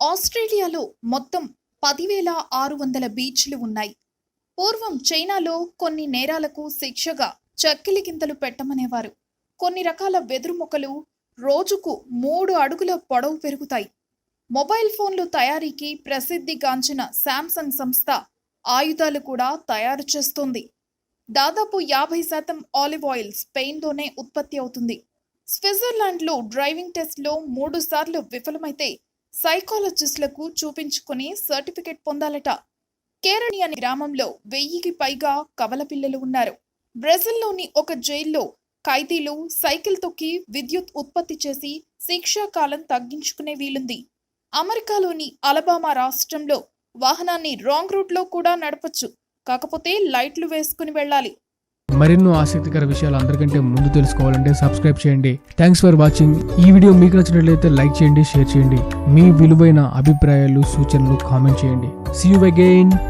ఆస్ట్రేలియాలో మొత్తం 10,600 బీచ్లు ఉన్నాయి. పూర్వం చైనాలో కొన్ని నేరాలకు శిక్షగా చక్కిలి గింతలు పెట్టమనేవారు. కొన్ని రకాల వెదురు మొక్కలు రోజుకు 3 అడుగుల పొడవు పెరుగుతాయి. మొబైల్ ఫోన్లు తయారీకి ప్రసిద్ధిగాంచిన శాంసంగ్ సంస్థ ఆయుధాలు కూడా తయారు చేస్తోంది. దాదాపు 50% ఆలివ్ ఆయిల్ స్పెయిన్లోనే ఉత్పత్తి అవుతుంది. స్విట్జర్లాండ్లో డ్రైవింగ్ టెస్ట్లో 3 సార్లు విఫలమైతే సైకాలజిస్టులకు చూపించుకుని సర్టిఫికెట్ పొందాలట. కేరణి అనే గ్రామంలో 1000కి పైగా కవల పిల్లలు ఉన్నారు. బ్రెజిల్లోని ఒక జైల్లో ఖైదీలు సైకిల్ తొక్కి విద్యుత్ ఉత్పత్తి చేసి శిక్షా కాలం తగ్గించుకునే వీలుంది. అమెరికాలోని అలబామా రాష్ట్రంలో వాహనాన్ని రాంగ్ రూట్లో కూడా నడపొచ్చు, కాకపోతే లైట్లు వేసుకుని వెళ్ళాలి. మరెన్నో ఆసక్తికర విషయాలు అందరికంటే ముందు తెలుసుకోవాలంటే సబ్స్క్రైబ్ చేయండి. Thanks for watching. ఈ వీడియో మీకు నచ్చినట్లయితే లైక్ చేయండి, షేర్ చేయండి. మీ విలువైన అభిప్రాయాలు, సూచనలు కామెంట్ చేయండి. See you again.